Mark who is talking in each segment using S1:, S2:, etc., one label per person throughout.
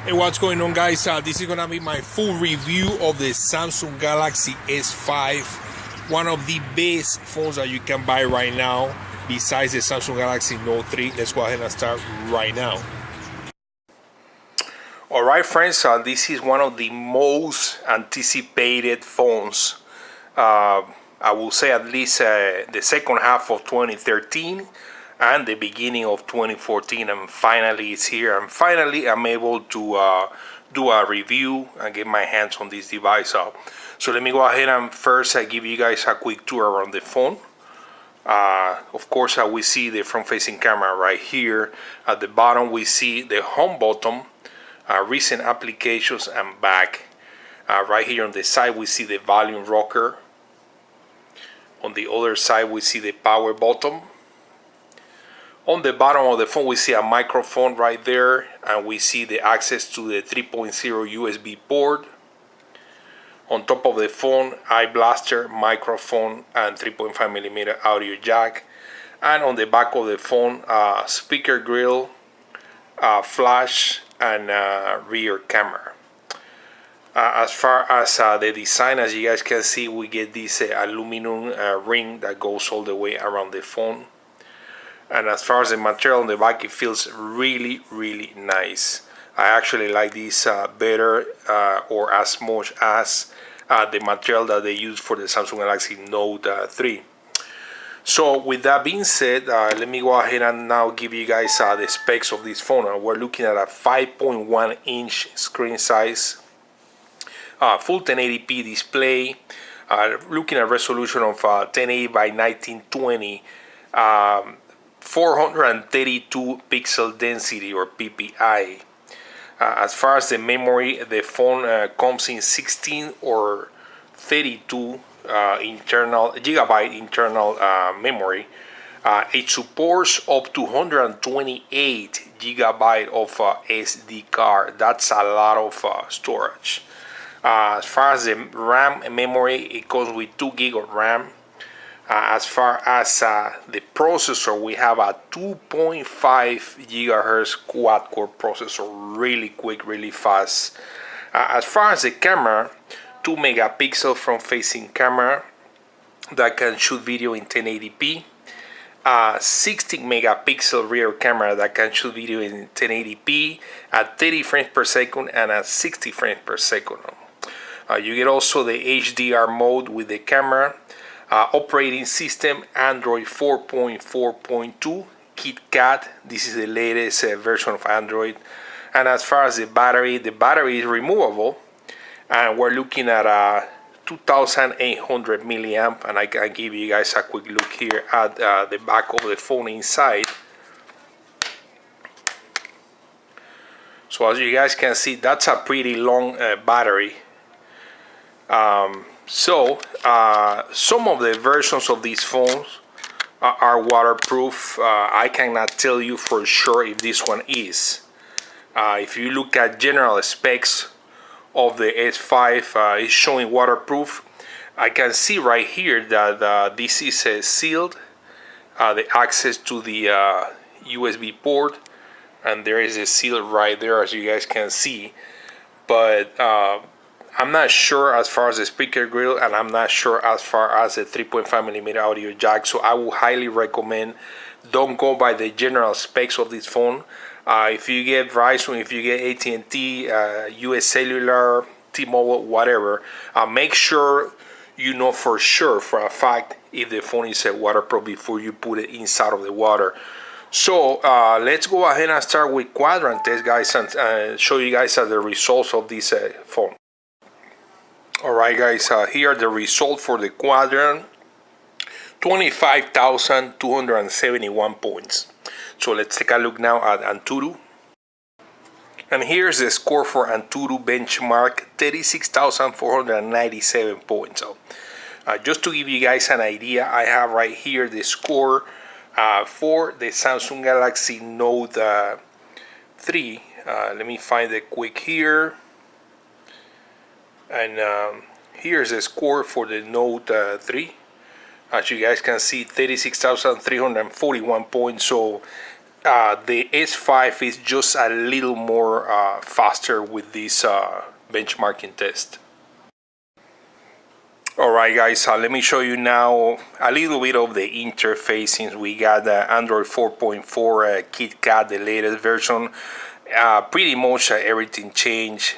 S1: Hey, what's going on, guys? This is gonna be my full review of the Samsung Galaxy S5, one of the best phones that you can buy right now besides the Samsung Galaxy Note 3. Let's go ahead and start right now. Alright, friends, this is one of the most anticipated phones, I will say at least the second half of 2013 and the beginning of 2014, and finally it's here, and finally I'm able to do a review and get my hands on this device. So let me go ahead and first give you guys a quick tour around the phone. Of course, we see the front-facing camera right here. At the bottom we see the home button, recent applications, and back. Right here on the side we see the volume rocker. On the other side we see the power button. On the bottom of the phone we see a microphone right there, and we see the access to the 3.0 USB port. On top of the phone, iBlaster, microphone, and 3.5mm audio jack. And on the back of the phone, speaker grill, flash, and rear camera. As far as the design, as you guys can see, we get this aluminum ring that goes all the way around the phone. And as far as the material on the back, it feels really nice. I actually like this better or as much as the material that they use for the Samsung Galaxy Note 3. So with that being said, let me go ahead and now give you guys the specs of this phone. We're looking at a 5.1 inch screen size, full 1080p display, looking at resolution of 1080 by 1920, 432 pixel density or PPI. As far as the memory, the phone comes in 16 or 32 gigabyte internal memory. It supports up to 128 gigabyte of SD card. That's a lot of storage. As far as the RAM memory, it comes with 2 gig of RAM. As far as the processor, we have a 2.5 gigahertz quad-core processor, really quick, really fast. As far as the camera, 2 megapixel front-facing camera that can shoot video in 1080p, 60 megapixel rear camera that can shoot video in 1080p at 30 frames per second and at 60 frames per second. You get also the HDR mode with the camera. Operating system Android 4.4.2 KitKat. This is the latest version of Android. And as far as the battery is removable, and we're looking at 2800 milliamp. And I can give you guys a quick look here at the back of the phone inside. So as you guys can see, that's a pretty long battery. Some of the versions of these phones are waterproof. I cannot tell you for sure if this one is. If you look at general specs of the S5, it's showing waterproof. I can see right here that this is sealed, the access to the USB port, and there is a seal right there, as you guys can see. But I'm not sure as far as the speaker grill, and I'm not sure as far as the 3.5mm audio jack. So I would highly recommend don't go by the general specs of this phone. If you get Verizon, if you get AT&T, US Cellular, T-Mobile, whatever, make sure you know for sure, for a fact, if the phone is waterproof before you put it inside of the water. So let's go ahead and start with quadrant test, guys, and show you guys the results of this phone. Alright, guys, here are the results for the quadrant. 25,271 points. So let's take a look now at Antutu. And here's the score for Antutu benchmark, 36,497 points. So just to give you guys an idea, I have right here the score for the Samsung Galaxy Note 3. Let me find it quick here. And here's the score for the Note 3. As you guys can see, 36,341 points. So the S5 is just a little more faster with this benchmarking test. Alright guys, let me show you now a little bit of the interface since we got Android 4.4 KitKat, the latest version. Pretty much everything changed.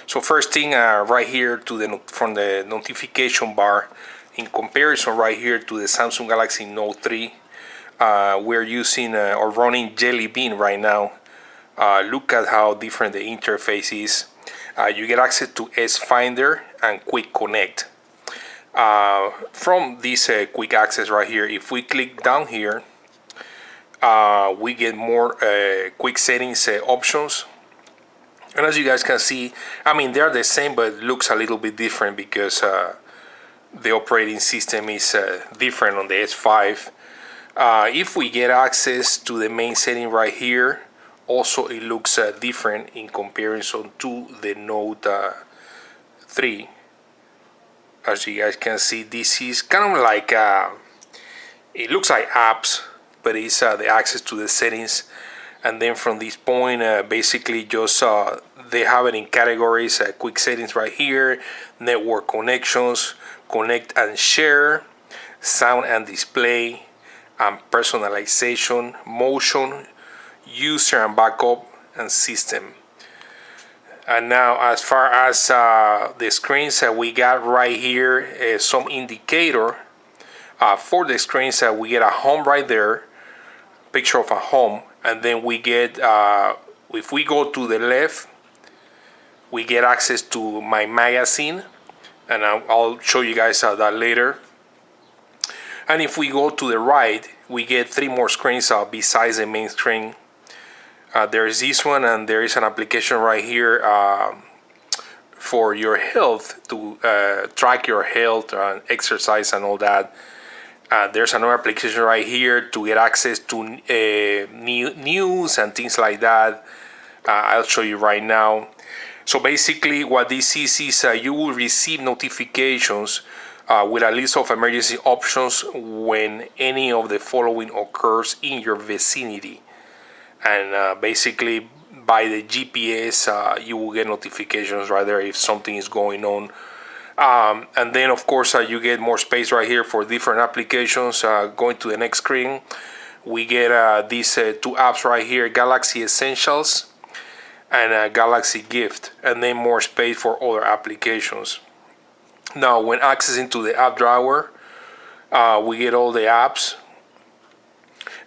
S1: So first thing right here from the notification bar, in comparison right here to the Samsung Galaxy Note 3, we're using or running Jelly Bean right now. Look at how different the interface is. You get access to S Finder and Quick Connect. From this quick access right here, if we click down here, we get more quick settings options. And as you guys can see, I mean, they're the same, but it looks a little bit different because the operating system is different on the S5. If we get access to the main setting right here, also it looks different in comparison to the Note 3. As you guys can see, this is kind of like it looks like apps, but it's the access to the settings. And then from this point, basically just they have it in categories, quick settings right here, network connections, connect and share, sound and display, and personalization, motion, user and backup, and system. And now as far as the screens we got right here, some indicator for the screens. We get a home right there, picture of a home, and then we get if we go to the left, we get access to my magazine, and I'll show you guys that later. And if we go to the right, we get 3 more screens besides the main screen. There is this one, and there is an application right here for your health, to track your health and exercise and all that. There's another application right here to get access to news and things like that. I'll show you right now. So basically what this is you will receive notifications with a list of emergency options when any of the following occurs in your vicinity. And basically by the GPS you will get notifications right there if something is going on. And then of course you get more space right here for different applications. Going to the next screen, we get these 2 apps right here, Galaxy Essentials and Galaxy Gift, and then more space for other applications. Now when accessing to the app drawer, we get all the apps.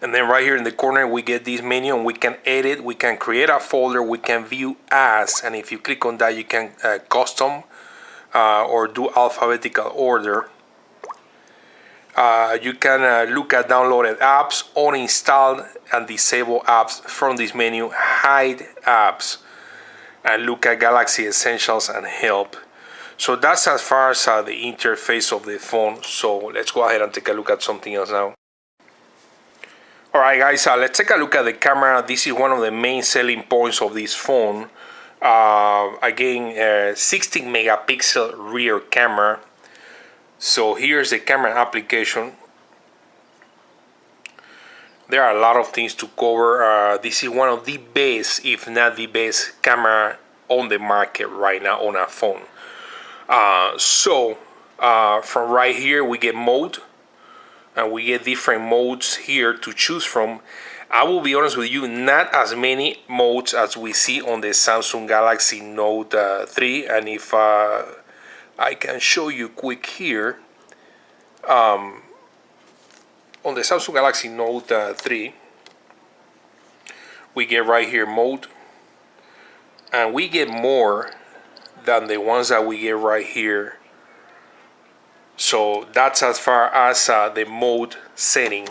S1: And then right here in the corner we get this menu, and we can edit, we can create a folder, we can view as, and if you click on that you can custom or do alphabetical order. You can look at downloaded apps, uninstall and disable apps from this menu, hide apps, and look at Galaxy Essentials and help. So that's as far as the interface of the phone. So let's go ahead and take a look at something else now. Alright guys, let's take a look at the camera. This is one of the main selling points of this phone. Again, 16 megapixel rear camera. So here's the camera application. There are a lot of things to cover. This is one of the best, if not the best, camera on the market right now on a phone. From right here we get mode, and we get different modes here to choose from. I will be honest with you, not as many modes as we see on the Samsung Galaxy Note 3. And if I can show you quick here, on the Samsung Galaxy Note 3, we get right here mode, and we get more than the ones that we get right here. So that's as far as the mode setting.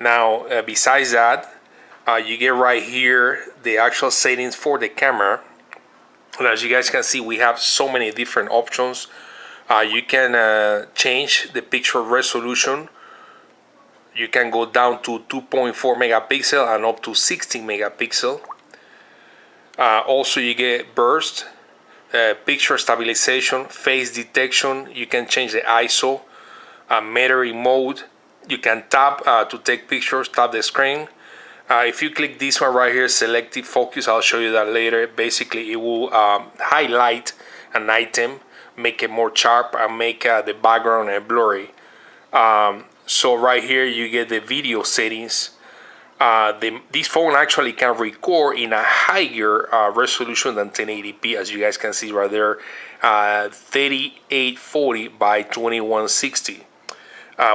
S1: Now besides that, you get right here the actual settings for the camera, and as you guys can see we have so many different options. You can change the picture resolution. You can go down to 2.4 megapixel and up to 16 megapixel. Also you get burst, picture stabilization, face detection. You can change the ISO, metering mode. You can tap to take pictures, tap the screen, If you click this one right here, selective focus, I'll show you that later. Basically, it will highlight an item, make it more sharp, and make the background blurry. So right here, you get the video settings. This phone actually can record in a higher resolution than 1080p, as you guys can see right there, 3840 by 2160.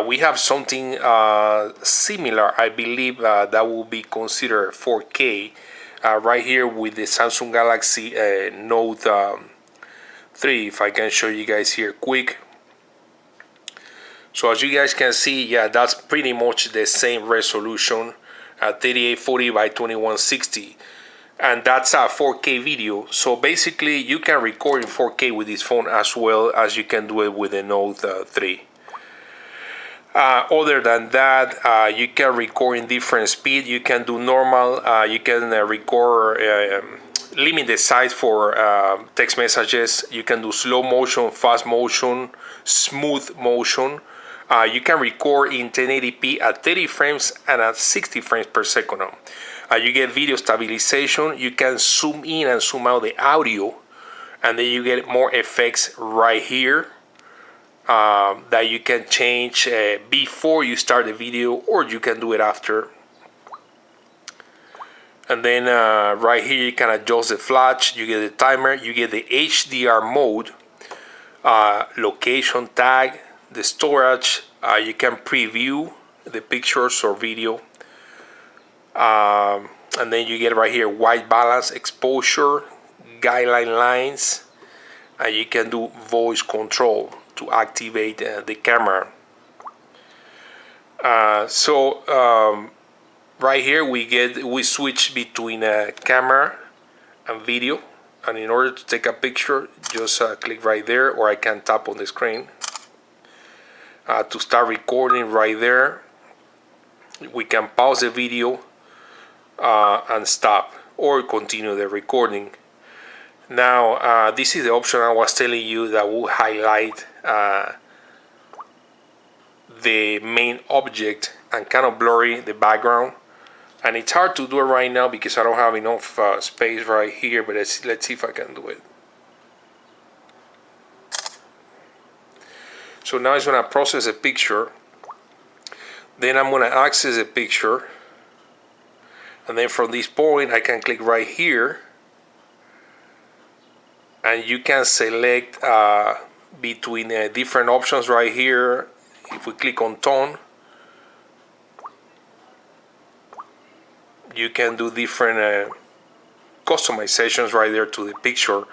S1: We have something similar, I believe, that will be considered 4K right here with the Samsung Galaxy Note 3. If I can show you guys here quick. So as you guys can see, yeah, that's pretty much the same resolution, 3840 by 2160. And that's a 4K video. So basically, you can record in 4K with this phone as well as you can do it with the Note 3. Other than that, you can record in different speed. You can do normal. You can record, limit the size for text messages. You can do slow motion, fast motion, smooth motion. You can record in 1080p at 30 frames and at 60 frames per second. You get video stabilization. You can zoom in and zoom out the audio, and then you get more effects right here. That you can change before you start the video, or you can do it after. And then right here you can adjust the flash, you get the timer, you get the HDR mode, location tag, the storage, you can preview the pictures or video, and then you get right here white balance, exposure, guideline lines, and you can do voice control to activate the camera. Right here we switch between camera and video, and in order to take a picture, just click right there, or I can tap on the screen to start recording right there. We can pause the video and stop, or continue the recording. Now this is the option I was telling you that will highlight the main object and kind of blurry the background. And it's hard to do it right now because I don't have enough space right here, but let's see if I can do it. So now it's going to process a picture. Then I'm going to access a picture. And then from this point I can click right here. And you can select between different options right here. If we click on tone, you can do different customizations right there to the picture.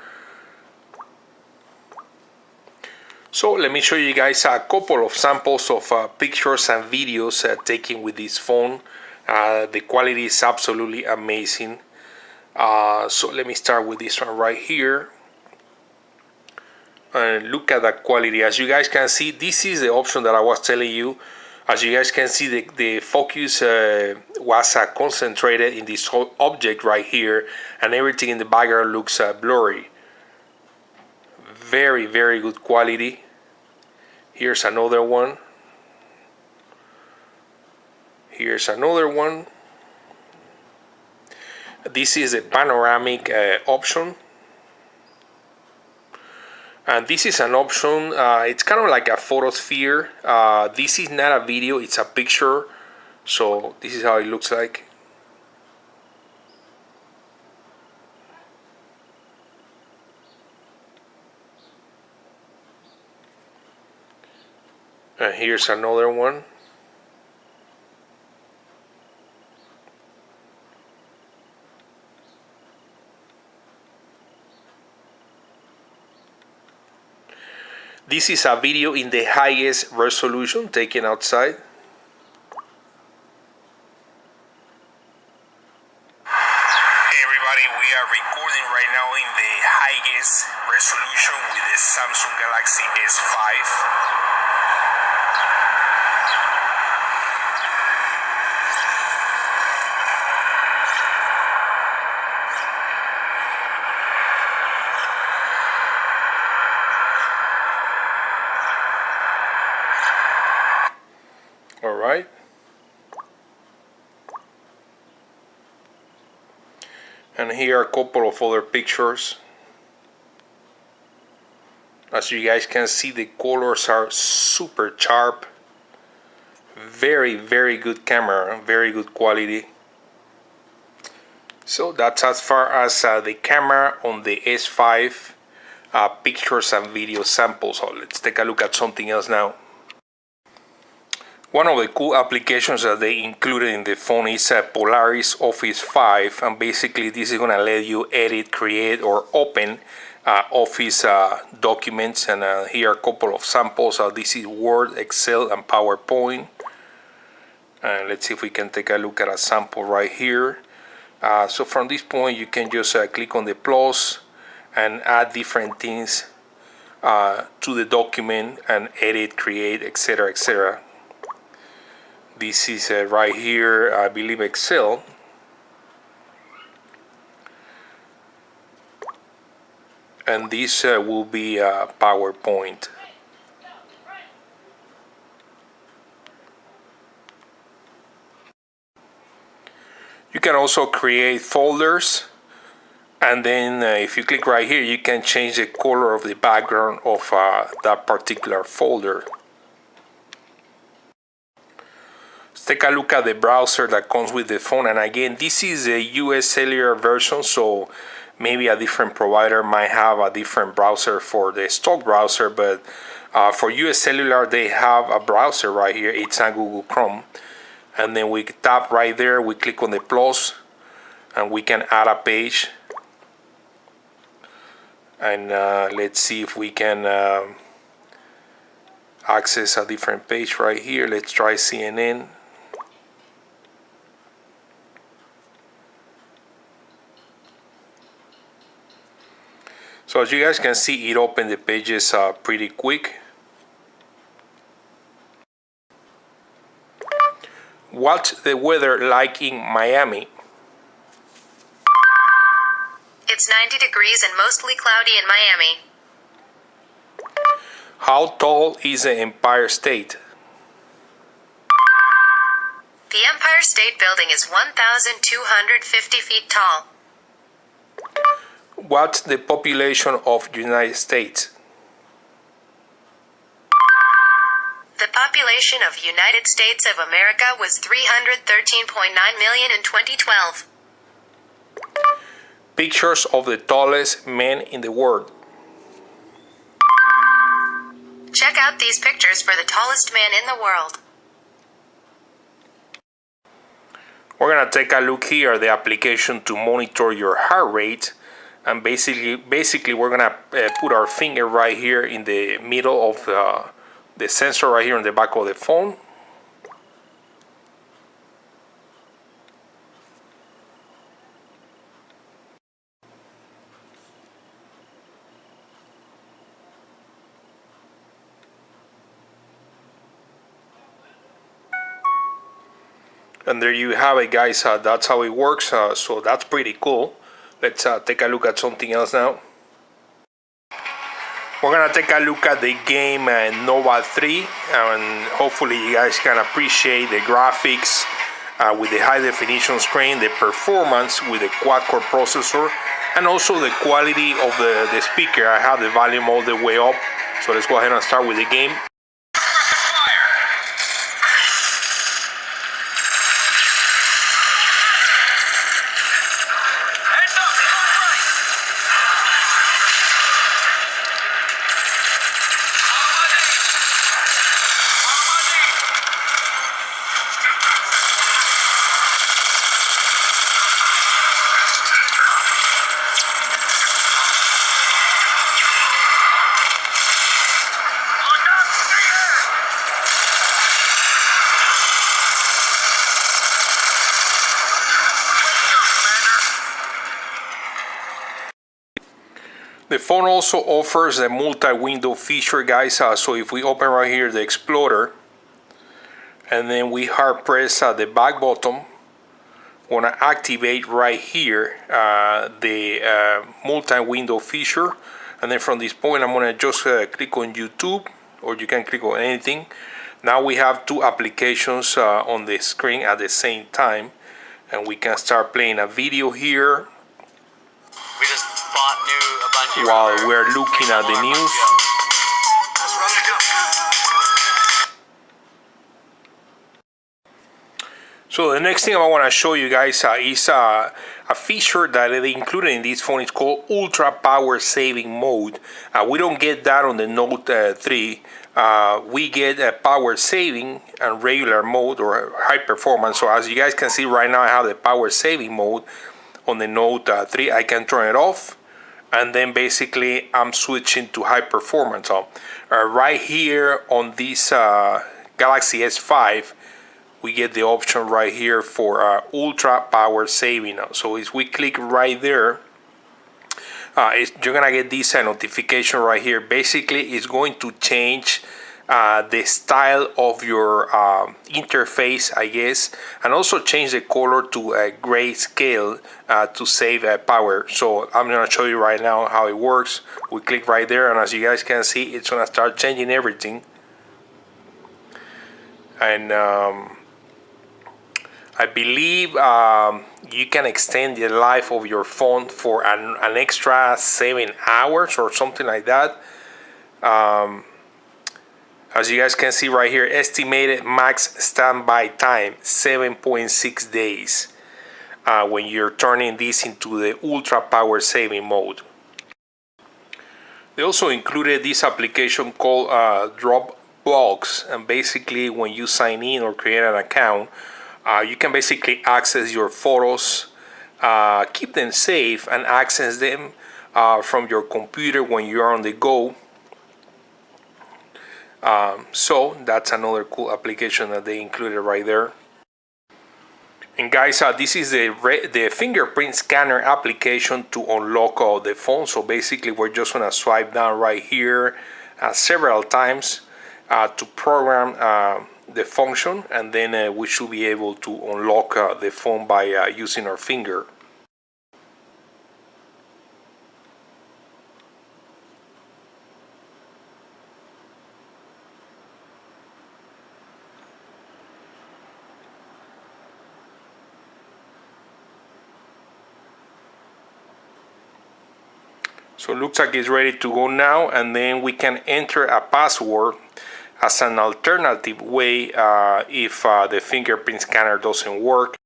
S1: So let me show you guys a couple of samples of pictures and videos taken with this phone. The quality is absolutely amazing. So let me start with this one right here. And look at that quality. As you guys can see, this is the option that I was telling you. As you guys can see, the focus was concentrated in this whole object right here, and everything in the background looks blurry. Very, very good quality. Here's another one. Here's another one. This is a panoramic option. And this is an option, it's kind of like a photosphere. This is not a video, it's a picture. So this is how it looks like. And here's another one. This is a video in the highest resolution taken outside. Hey everybody, we are recording right now in the highest resolution with the Samsung Galaxy S5. All right. And here are a couple of other pictures. As you guys can see, the colors are super sharp. Very, very good camera, very good quality. So that's as far as the camera on the S5 pictures and video samples. So let's take a look at something else now. One of the cool applications that they included in the phone is Polaris Office 5, and basically this is going to let you edit, create, or open Office documents. And here are a couple of samples. This is Word, Excel, and PowerPoint. Let's see if we can take a look at a sample right here. So from this point you can just click on the plus and add different things to the document and edit, create, etc., etc. This is right here, I believe, Excel. And this will be PowerPoint. You can also create folders, and then if you click right here, you can change the color of the background of that particular folder. Let's take a look at the browser that comes with the phone. And again, this is a US Cellular version, so maybe a different provider might have a different browser for the stock browser, but for US Cellular they have a browser right here. It's a Google Chrome. And then we tap right there, we click on the plus, and we can add a page. And let's see if we can access a different page right here. Let's try CNN. So as you guys can see, it opened the pages pretty quick. What's the weather like in Miami?
S2: It's 90 degrees and mostly cloudy in Miami.
S1: How tall is the Empire State?
S2: The Empire State Building is 1,250 feet tall.
S1: What's the population of the United States?
S2: The population of United States of America was 313.9 million in 2012.
S1: Pictures of the tallest men in the world.
S2: Check out these pictures for the tallest man in the world.
S1: We're gonna take a look here at the application to monitor your heart rate, and basically we're gonna put our finger right here in the middle of the sensor right here on the back of the phone. And there you have it, guys. That's how it works. So that's pretty cool. Let's take a look at something else now. We're gonna take a look at the game Nova 3, and hopefully you guys can appreciate the graphics with the high definition screen, the performance with the quad-core processor, and also the quality of the speaker. I have the volume all the way up, so let's go ahead and start with the game. The phone also offers a multi-window feature, guys. So if we open right here the Explorer, and then we hard press the back button, we're gonna activate right here the multi-window feature. And then from this point, I'm gonna just click on YouTube, or you can click on anything. Now we have two applications on the screen at the same time, and we can start playing a video here. while we're looking at the news. So the next thing I want to show you guys is a feature that they included in this phone. It's called Ultra Power Saving Mode. We don't get that on the Note 3. We get a power saving and regular mode or high performance. So as you guys can see right now, I have the power saving mode on the Note 3. I can turn it off, and then basically I'm switching to high performance. So right here on this Galaxy S5, we get the option right here for ultra power saving. So if we click right there, you're gonna get this notification right here. Basically, it's going to change the style of your interface, I guess, and also change the color to a grayscale to save power. So I'm gonna show you right now how it works. We click right there, and as you guys can see, it's gonna start changing everything. And I believe you can extend the life of your phone for an extra 7 hours or something like that. As you guys can see right here, estimated max standby time 7.6 days when you're turning this into the ultra power saving mode. They also included this application called Dropbox, and basically when you sign in or create an account, you can basically access your photos, keep them safe, and access them from your computer when you're on the go. So that's another cool application that they included right there. And guys, this is the fingerprint scanner application to unlock the phone. So basically we're just gonna swipe down right here several times to program the function, and then we should be able to unlock the phone by using our finger. So it looks like it's ready to go now, and then we can enter a password as an alternative way if the fingerprint scanner doesn't work.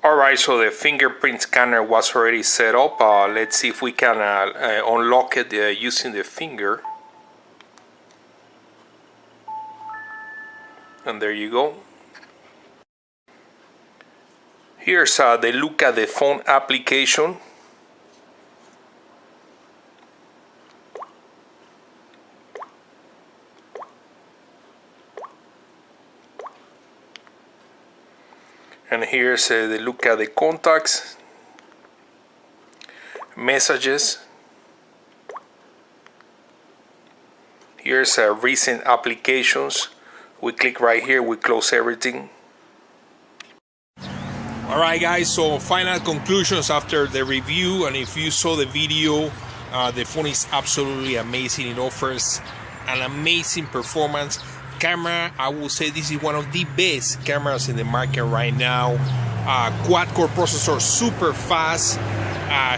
S1: Alright, so the fingerprint scanner was already set up. Let's see if we can unlock it using the finger. And there you go. Here's the look at the phone application. And here's the look at the contacts, messages. Here's recent applications. We click right here, we close everything. Alright guys, so final conclusions after the review, and if you saw the video, the phone is absolutely amazing. It offers an amazing performance. Camera, I will say this is one of the best cameras in the market right now. Quad-core processor, super fast.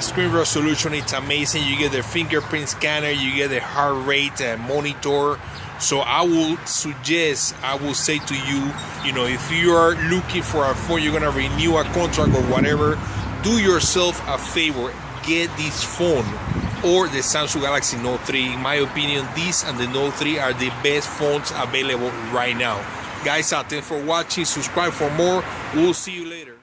S1: Screen resolution, it's amazing. You get the fingerprint scanner, you get the heart rate monitor. So I will suggest, I will say to you, if you are looking for a phone, you're gonna renew a contract or whatever, do yourself a favor, get this phone or the Samsung Galaxy Note 3. In my opinion, this and the Note 3 are the best phones available right now. Guys, thanks for watching. Subscribe for more. We'll see you later.